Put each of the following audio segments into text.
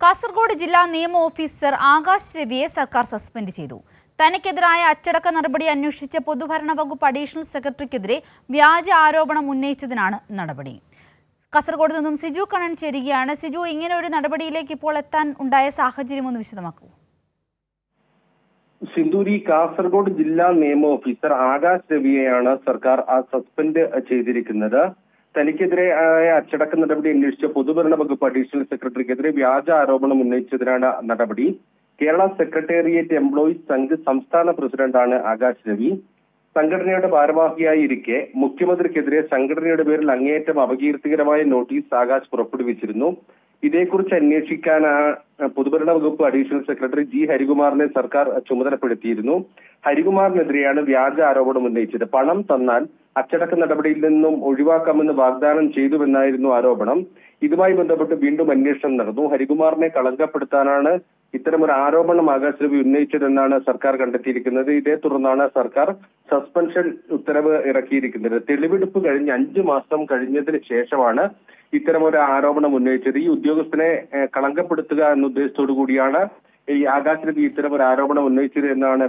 കാസർഗോഡ് ജില്ലാ നിയമ ഓഫീസർ ആകാശ് രവിയെ സർക്കാർ സസ്പെൻഡ് ചെയ്തു. തനിക്കെതിരായ അച്ചടക്ക നടപടി അന്വേഷിച്ച പൊതുഭരണ വകുപ്പ് അഡീഷണൽ സെക്രട്ടറിക്കെതിരെ വ്യാജ ആരോപണം ഉന്നയിച്ചതിനാണ് നടപടി. കാസർഗോഡ് നിന്നും സിജു കണ്ണൻ ചേരുകയാണ്. സിജു, ഇങ്ങനെ ഒരു നടപടിയിലേക്ക് ഇപ്പോൾ എത്താൻ ഉണ്ടായ സാഹചര്യം ഒന്ന് വിശദമാക്കൂ. സിന്ദൂരി, കാസർഗോഡ് ജില്ലാ നിയമ ഓഫീസർ ആകാശ് രവിയെയാണ് സർക്കാർ സസ്പെൻഡ് ചെയ്തിരിക്കുന്നത്. തനിക്കെതിരെ അച്ചടക്ക നടപടി അന്വേഷിച്ച പൊതുഭരണ വകുപ്പ് അഡീഷണൽ സെക്രട്ടറിക്കെതിരെ വ്യാജ ആരോപണം ഉന്നയിച്ചതിനാണ് നടപടി. കേരള സെക്രട്ടേറിയറ്റ് എംപ്ലോയീസ് സംഘ് സംസ്ഥാന പ്രസിഡന്റാണ് ആകാശ് രവി. സംഘടനയുടെ ഭാരവാഹിയായി ഇരിക്കെ മുഖ്യമന്ത്രിക്കെതിരെ സംഘടനയുടെ പേരിൽ അങ്ങേയറ്റം അപകീർത്തികരമായ നോട്ടീസ് ആകാശ് പുറപ്പെടുവിച്ചിരുന്നു. ഇതേക്കുറിച്ച് അന്വേഷിക്കാനാണ് പൊതുഭരണ വകുപ്പ് അഡീഷണൽ സെക്രട്ടറി ജി ഹരികുമാറിനെ സർക്കാർ ചുമതലപ്പെടുത്തിയിരുന്നു. ഹരികുമാറിനെതിരെയാണ് വ്യാജ ആരോപണം ഉന്നയിച്ചത്. പണം തന്നാൽ അച്ചടക്ക നടപടിയിൽ നിന്നും ഒഴിവാക്കാമെന്ന് വാഗ്ദാനം ചെയ്തുവെന്നായിരുന്നു ആരോപണം. ഇതുമായി ബന്ധപ്പെട്ട് വീണ്ടും അന്വേഷണം നടന്നു. ഹരികുമാറിനെ കളങ്കപ്പെടുത്താനാണ് ഇത്തരമൊരു ആരോപണം ആകാശ് രവി ഉന്നയിച്ചതെന്നാണ് സർക്കാർ കണ്ടെത്തിയിരിക്കുന്നത്. ഇതേ തുടർന്നാണ് സർക്കാർ സസ്പെൻഷൻ ഉത്തരവ് ഇറക്കിയിരിക്കുന്നത്. തെളിവെടുപ്പ് കഴിഞ്ഞ് 5 മാസം കഴിഞ്ഞതിന് ശേഷമാണ് ഇത്തരമൊരു ആരോപണം ഉന്നയിച്ചത്. ഈ ഉദ്യോഗസ്ഥനെ കളങ്കപ്പെടുത്തുക എന്ന ഉദ്ദേശത്തോടു കൂടിയാണ് ഈ ആകാശ് രവി ഇത്തരം ഒരു ആരോപണം ഉന്നയിച്ചത് എന്നാണ്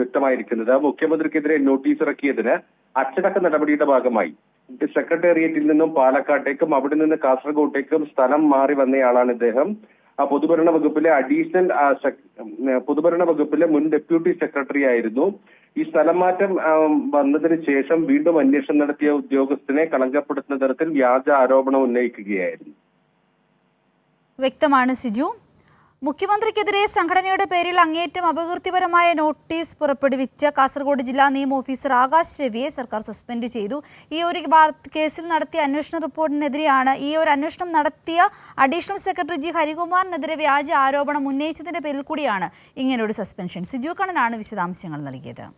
വ്യക്തമായിരിക്കുന്നത്. മുഖ്യമന്ത്രിക്കെതിരെ നോട്ടീസ് ഇറക്കിയതിന് അച്ചടക്ക നടപടിയുടെ ഭാഗമായി സെക്രട്ടേറിയറ്റിൽ നിന്നും പാലക്കാട്ടേക്കും അവിടെ നിന്ന് കാസർഗോട്ടേക്കും സ്ഥലം മാറി വന്നയാളാണ് ഇദ്ദേഹം. പൊതുഭരണ വകുപ്പിലെ മുൻ ഡെപ്യൂട്ടി സെക്രട്ടറി ആയിരുന്നു. ഈ സ്ഥലം മാറ്റം വന്നതിന് ശേഷം വീണ്ടും അന്വേഷണം നടത്തിയ ഉദ്യോഗസ്ഥനെ കളങ്കപ്പെടുത്തുന്ന തരത്തിൽ വ്യാജ ആരോപണം ഉന്നയിക്കുകയായിരുന്നു. വ്യക്തമാണ് സിജു. മുഖ്യമന്ത്രിക്കെതിരെ സംഘടനയുടെ പേരിൽ അങ്ങേയറ്റം അപകീർത്തിപരമായ നോട്ടീസ് പുറപ്പെടുവിച്ച കാസർഗോഡ് ജില്ലാ നിയമ ഓഫീസർ ആകാശ് രവിയെ സർക്കാർ സസ്പെൻഡ് ചെയ്തു. ഈ ഒരു കേസിൽ നടത്തിയ അന്വേഷണ റിപ്പോർട്ടിനെതിരെയാണ് ഈ ഒരു അന്വേഷണം നടത്തിയ അഡീഷണൽ സെക്രട്ടറി ജി ഹരികുമാറിനെതിരെ വ്യാജ ആരോപണം ഉന്നയിച്ചതിന്റെ പേരിൽ കൂടിയാണ് ഇങ്ങനെയൊരു സസ്പെൻഷൻ. സിജു കണ്ണനാണ് വിശദാംശങ്ങൾ നൽകിയത്.